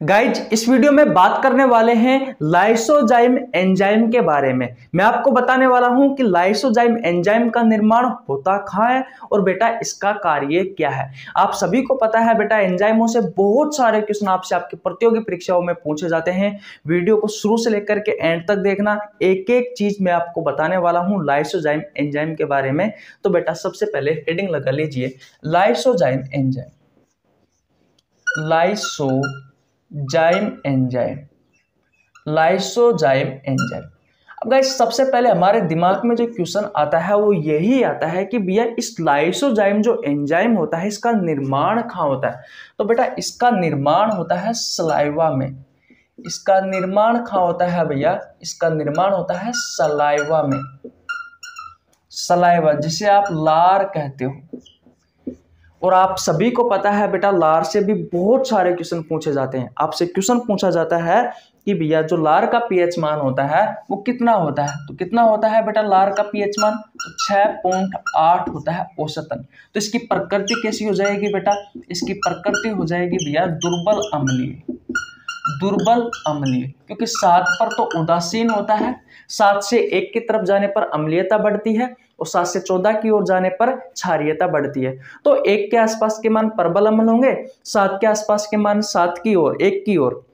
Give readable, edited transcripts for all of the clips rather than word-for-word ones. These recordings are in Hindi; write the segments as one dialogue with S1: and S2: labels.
S1: गाइज इस वीडियो में बात करने वाले हैं लाइसोजाइम एंजाइम के बारे में। मैं आपको बताने वाला हूं कि लाइसोजाइम एंजाइम का निर्माण होता कहाँ है और बेटा इसका कार्य क्या है। आप सभी को पता है बेटा एंजाइमों से बहुत सारे क्वेश्चन आपसे आपकी प्रतियोगी परीक्षाओं में पूछे जाते हैं। वीडियो को शुरू से लेकर के एंड तक देखना, एक एक चीज मैं आपको बताने वाला हूं लाइसोजाइम एंजाइम के बारे में। तो बेटा सबसे पहले हेडिंग लगा लीजिए, lysozyme enzyme. Lysozyme enzyme, lysozyme enzyme. अब गाइस सबसे पहले हमारे दिमाग में जो क्वेश्चन आता है वो यही आता है कि भैया इस लाइसोजाइम जो एंजाइम होता है इसका निर्माण कहाँ होता है। तो बेटा इसका निर्माण होता है सलाइवा में। इसका निर्माण कहाँ होता है भैया? इसका निर्माण होता है सलाइवा में। सलाइवा जिसे आप लार कहते हो। और आप सभी को पता है बेटा लार से भी बहुत सारे क्वेश्चन पूछे जाते हैं। आपसे क्वेश्चन पूछा जाता है कि भैया जो लार का पीएच मान होता है वो कितना होता है। तो कितना होता है बेटा लार का पीएच मान? तो 6.8 होता है औसतन। तो इसकी प्रकृति कैसी हो जाएगी बेटा? इसकी प्रकृति हो जाएगी भैया दुर्बल अम्लीय। दुर्बल अम्लीय क्योंकि 7 पर तो उदासीन होता है, 7 से 1 की तरफ जाने पर अम्लीयता बढ़ती है और 7 से 14 की ओर जाने पर क्षारीयता बढ़ती है। तो 1 के आसपास के मान प्रबल अम्ल होंगे, 7 के आसपास के मान 7 की ओर 1 की ओर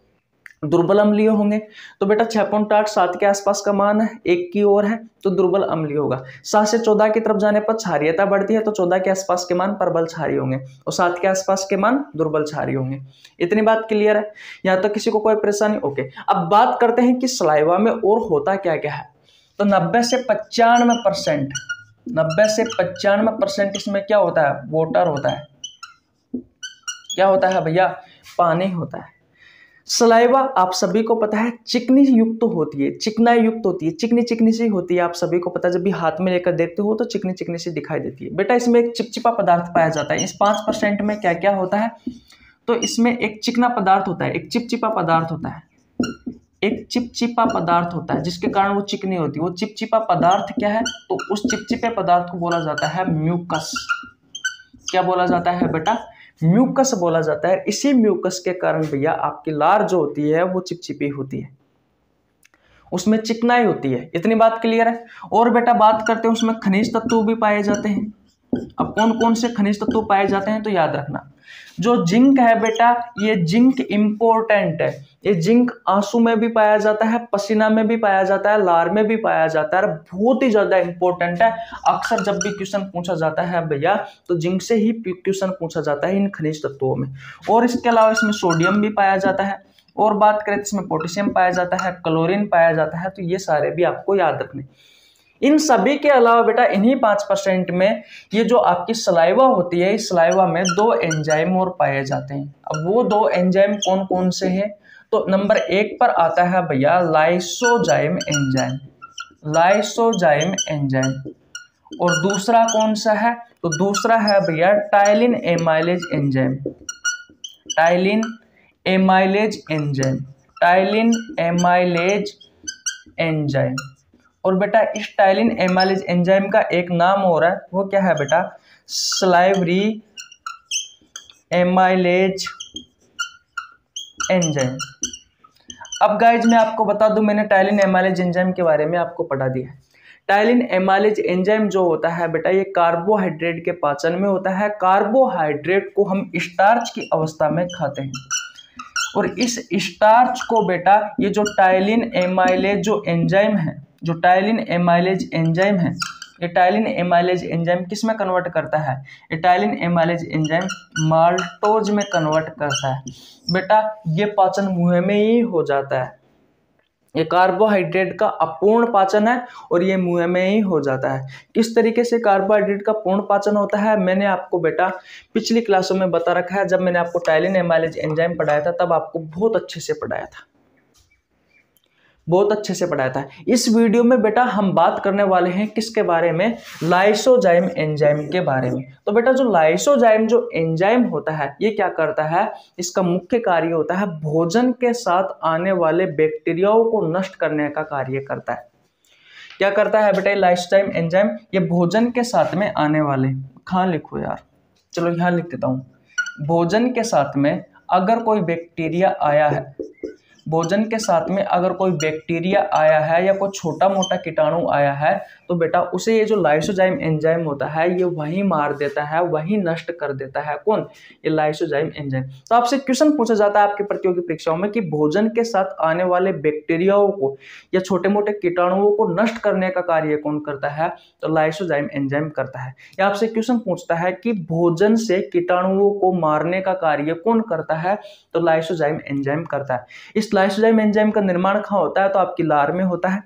S1: दुर्बल अम्लीय होंगे। तो बेटा 6.8 7 के आसपास का मान है, 1 की ओर है तो दुर्बल अम्लीय होगा। 7 से 14 की तरफ जाने पर क्षारीयता बढ़ती है तो 14 के आसपास के मान प्रबल क्षारीय होंगे और 7 के आसपास के मान दुर्बल क्षारीय होंगे। इतनी बात क्लियर है? यहाँ तक किसी को कोई परेशानी? ओके, अब बात करते हैं कि सलाइवा में और होता क्या क्या है। तो 90 से 95%, 90 से 95% इसमें क्या होता है? वाटर होता है। क्या होता है भैया? पानी होता है। सलाइवा आप सभी को पता है चिकनी युक्त होती है, चिकनाई युक्त होती है, चिकनी चिकनी सी होती है। आप सभी को पता है जब भी हाथ में लेकर देखते हो तो चिकनी चिकनी सी दिखाई देती है। बेटा इसमें एक चिपचिपा पदार्थ पाया जाता है। इस 5% में क्या क्या होता है? तो इसमें एक चिकना पदार्थ होता है, एक चिपचिपा पदार्थ होता है, एक चिपचिपा पदार्थ होता है जिसके कारण वो चिकनी होती है। वो चिपचिपा पदार्थ क्या है? तो उस चिपचिपे पदार्थ को बोला जाता है म्यूकस। क्या बोला जाता है बेटा? म्यूकस बोला जाता है। इसी म्यूकस के कारण भैया आपकी लार जो होती है वो चिपचिपी होती है, उसमें चिकनाई होती है। इतनी बात क्लियर है? और बेटा बात करते हैं उसमें खनिज तत्व भी पाए जाते हैं। अब कौन कौन से खनिज तत्व पाए जाते हैं? तो याद रखना जो जिंक है बेटा, ये जिंक इंपॉर्टेंट है। ये जिंक आंसू में भी पाया जाता है, पसीना में भी पाया जाता है, लार में भी पाया जाता है, बहुत ही ज्यादा इंपॉर्टेंट है। अक्सर जब भी क्वेश्चन पूछा जाता है भैया तो जिंक से ही क्वेश्चन पूछा जाता है इन खनिज तत्वों में। और इसके अलावा इसमें सोडियम भी पाया जाता है और बात करें तो इसमें पोटेशियम पाया जाता है, क्लोरीन पाया जाता है। तो ये सारे भी आपको याद रखने। इन सभी के अलावा बेटा इन्हीं 5% में ये जो आपकी सलाइवा होती है, इस सलाइवा में 2 एंजाइम और पाए जाते हैं। अब वो 2 एंजाइम कौन कौन से हैं? तो नंबर 1 पर आता है भैया लाइसोजाइम एंजाइम, लाइसोजाइम एंजाइम। और दूसरा कौन सा है? तो दूसरा है भैया ptyalin amylase enzyme, ptyalin amylase enzyme, ptyalin amylase enzyme. और बेटा इस टाइलिन एमाइलेज एंजाइम का एक नाम हो रहा है, वो क्या है बेटा? Salivary amylase enzyme. अब गाइज मैं आपको बता दूं, मैंने टाइलिन एमाइलेज एंजाइम के बारे में आपको पढ़ा दिया है। टाइलिन एमाइलेज एंजाइम जो होता है बेटा ये कार्बोहाइड्रेट के पाचन में होता है। कार्बोहाइड्रेट को हम स्टार्च की अवस्था में खाते हैं और इस स्टार्च को बेटा ये जो टाइलिन एमाइलेज जो एंजाइम है, जो टाइलिन एमाइलेज एंजाइम है, ये टाइलिन एमाइलेज एंजाइम किस में कन्वर्ट करता है? ये टाइलिन एमाइलेज एंजाइम माल्टोज में कन्वर्ट करता है। बेटा ये पाचन मुंह में ही हो जाता है। ये कार्बोहाइड्रेट का अपूर्ण पाचन है और ये मुंह में ही हो जाता है। किस तरीके से कार्बोहाइड्रेट का पूर्ण पाचन होता है मैंने आपको बेटा पिछली क्लासों में बता रखा है। जब मैंने आपको टाइलिन एमाइलेज एंजाइम पढ़ाया था तब आपको बहुत अच्छे से पढ़ाया था, बहुत अच्छे से पढ़ाया था। इस वीडियो में बेटा हम बात करने वाले हैं किसके बारे में? लाइसोजाइम एंजाइम के बारे में। तो बेटा जो लाइसोजाइम जो एंजाइम होता है ये क्या करता है? इसका मुख्य कार्य होता है भोजन के साथ आने वाले बैक्टीरियाओं को नष्ट करने का कार्य करता है। क्या करता है बेटा लाइसोजाइम एंजाइम? ये भोजन के साथ में आने वाले, कहाँ लिखो यार, चलो यहाँ लिख देता हूँ, भोजन के साथ में अगर कोई बैक्टीरिया आया है, भोजन के साथ में अगर कोई बैक्टीरिया आया है या कोई छोटा मोटा कीटाणु आया है तो बेटा उसे ये जो लाइसोजाइम एंजाइम होता है ये वहीं मार देता है, वहीं नष्ट कर देता है। कौन? ये लाइसोजाइम एंजाइम। तो आपसे क्वेश्चन पूछा जाता है आपकी प्रतियोगी परीक्षाओं में कि भोजन के साथ आने वाले बैक्टीरियाओं को या छोटे मोटे कीटाणुओं को नष्ट करने का कार्य कौन करता है? तो लाइसोजाइम एंजाइम करता है। या आपसे क्वेश्चन पूछता है कि भोजन से कीटाणुओं को मारने का कार्य कौन करता है? तो लाइसोजाइम एंजाइम करता है। इस लाइसोजाइम एंजाइम का निर्माण कहाँ होता है? तो आपकी लार में होता है।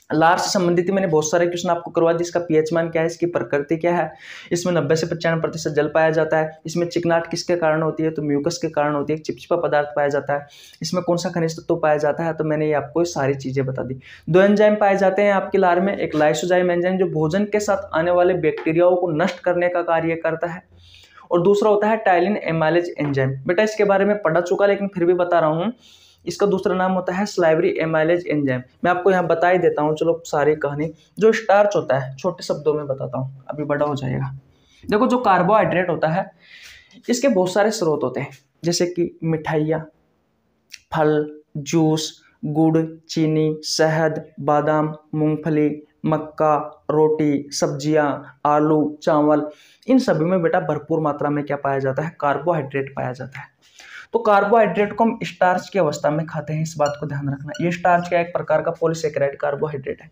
S1: लार से संबंधित मैंने बहुत सारे क्वेश्चन आपको करवा दिए। इसका पीएच मान क्या है, इसकी प्रकृति क्या है, इसमें 90 से 95% जल पाया जाता है, इसमें चिकनाहट किसके कारण होती है? तो म्यूकस के कारण होती है, चिपचिपा पदार्थ पाया जाता है, इसमें कौन सा खनिज तत्व पाया जाता है? तो मैंने ये आपको सारी चीजें बता दी। 2 एंजाइम पाए जाते हैं आपकी लार में, एक लाइसोजाइम एंजाइम जो भोजन के साथ आने वाले बैक्टीरियाओं को नष्ट करने का कार्य करता है, और दूसरा होता है टाइलिन एमाइलेज एंजाइम। बेटा इसके बारे में पढ़ा चुका लेकिन फिर भी बता रहा हूँ, इसका दूसरा नाम होता है स्लाइवरी एमाइलेज एंजाइम। मैं आपको यहाँ बता ही देता हूँ, चलो सारी कहानी। जो स्टार्च होता है, छोटे शब्दों में बताता हूँ, अभी बड़ा हो जाएगा। देखो जो कार्बोहाइड्रेट होता है इसके बहुत सारे स्रोत होते हैं, जैसे कि मिठाइयाँ, फल, जूस, गुड़, चीनी, शहद, बादाम, मूंगफली, मक्का, रोटी, सब्जियां, आलू, चावल, इन सभी में बेटा भरपूर मात्रा में क्या पाया जाता है? कार्बोहाइड्रेट पाया जाता है। तो कार्बोहाइड्रेट को हम स्टार्च की अवस्था में खाते हैं, इस बात को ध्यान रखना। ये स्टार्च का एक प्रकार का पॉलीसेकेराइड कार्बोहाइड्रेट है,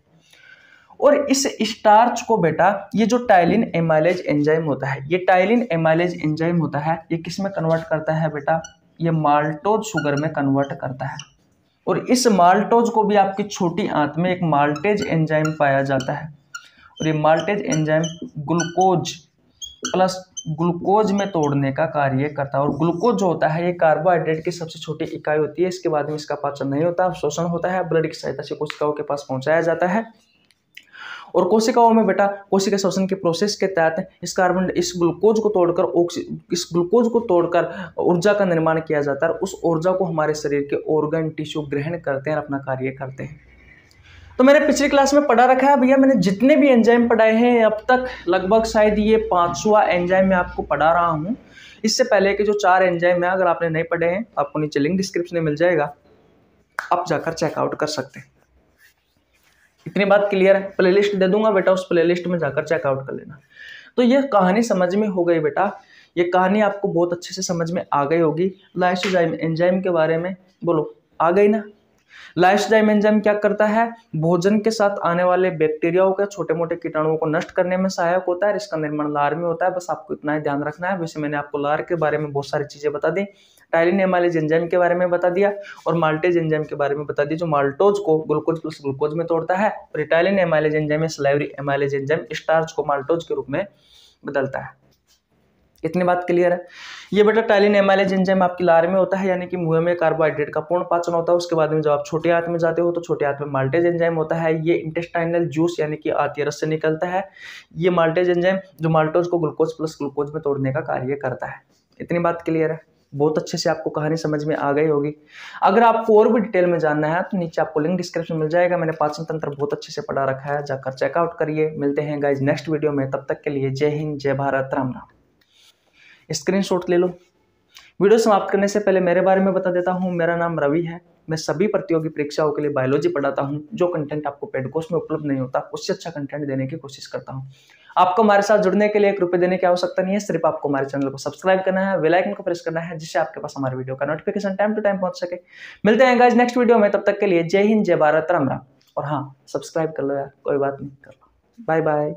S1: और इस स्टार्च को बेटा ये जो टाइलिन एमाइलेज एंजाइम होता है, ये टाइलिन एमाइलेज एंजाइम होता है, ये किस में कन्वर्ट करता है बेटा? ये माल्टोज शुगर में कन्वर्ट करता है। और इस माल्टोज को भी आपकी छोटी आंत में एक माल्टेज एंजाइम पाया जाता है, और ये maltase enzyme glucose plus glucose में तोड़ने का कार्य करता है। और ग्लूकोज जो होता है ये कार्बोहाइड्रेट की सबसे छोटी इकाई होती है, इसके बाद में इसका पाचन नहीं होता, शोषण होता है, ब्लड की सहायता से कोशिकाओं के पास पहुंचाया जाता है। और कोशिकाओं में बेटा कोशिका श्वसन के प्रोसेस के तहत इस ग्लूकोज को तोड़कर ऊर्जा का निर्माण किया जाता है, और उस ऊर्जा को हमारे शरीर के ऑर्गन टिश्यू ग्रहण करते हैं और अपना कार्य करते हैं। तो मैंने पिछली क्लास में पढ़ा रखा है भैया, मैंने जितने भी एंजाइम पढ़ाए हैं अब तक लगभग शायद ये 5वां एंजाइम मैं आपको पढ़ा रहा हूँ। इससे पहले के जो 4 एंजाइम है अगर आपने नहीं पढ़े हैं आपको नीचे लिंक डिस्क्रिप्शन में मिल जाएगा, आप जाकर चेकआउट कर सकते हैं। इतनी बात क्लियर है? प्लेलिस्ट दे दूंगा बेटा, उस प्लेलिस्ट में जाकर चेकआउट कर लेना। तो ये कहानी समझ में हो गई बेटा, ये कहानी आपको बहुत अच्छे से समझ में आ गई होगी। लाइसोजाइम एंजाइम के बारे में बोलो, आ गई ना? लाइसोजाइम एंजाइम क्या करता है? भोजन के साथ आने वाले बैक्टीरियाओं के छोटे मोटे कीटाणुओं को नष्ट करने में सहायक होता है। इसका निर्माण लार में होता है, बस आपको इतना ही ध्यान रखना है। वैसे मैंने आपको लार के बारे में बहुत सारी चीजें बता दी, टाइलिन एमाइलेज एंजाइम के बारे में बता दिया, और माल्टेज एंजाइम के बारे में बता दिया जो माल्टोज को ग्लूकोज प्लस ग्लूकोज में तोड़ता है, और टाइलिन एमाइलेज एंजाइम या स्लाइवरी एमाइलेज एंजाइम स्टार्च को माल्टोज के रूप में बदलता है। इतनी बात क्लियर है? ये बेटा टाइलिन एमाइलेज एंजाइम आपकी लार में होता है, यानी कि मुंह में कार्बोहाइड्रेट का पूर्ण पाचन होता है। उसके बाद में जब आप छोटे आंत में जाते हो तो छोटे आंत में माल्टेज एंजाइम होता है, ये इंटेस्टाइनल जूस यानी कि आंतीय रस से निकलता है। ये माल्टेज एंजाइम जो माल्टोज को ग्लूकोज प्लस ग्लूकोज में तोड़ने का कार्य करता है। इतनी बात क्लियर है? बहुत अच्छे से आपको कहानी समझ में आ गई होगी। अगर आपको और भी डिटेल में जानना है तो नीचे आपको लिंक डिस्क्रिप्शन मिल जाएगा, मैंने पाचन तंत्र बहुत अच्छे से पढ़ा रखा है, जाकर चेकआउट करिए। मिलते हैं गाइज नेक्स्ट वीडियो में, तब तक के लिए जय हिंद, जय भारत, राम राम। स्क्रीनशॉट ले लो। वीडियो समाप्त करने से पहले मेरे बारे में बता देता हूँ, मेरा नाम रवि है। मैं सभी प्रतियोगी परीक्षाओं के लिए बायोलॉजी पढ़ाता हूँ। जो कंटेंट आपको पेड कोर्स में उपलब्ध नहीं होता उससे अच्छा कंटेंट देने की कोशिश करता हूँ। आपको हमारे साथ जुड़ने के लिए 1 रुपये देने की आवश्यकता नहीं है, सिर्फ आपको हमारे चैनल को सब्सक्राइब करना है, बेल आइकन को प्रेस करना है, जिससे आपके पास हमारे वीडियो का नोटिफिकेशन टाइम टू टाइम पहुंच सके। मिलते हैं गाइज नेक्स्ट वीडियो में, तब तक के लिए जय हिंद, जय भारत, राम राम। और हाँ, सब्सक्राइब कर लो यार, कोई बात नहीं, कर लो। Bye bye.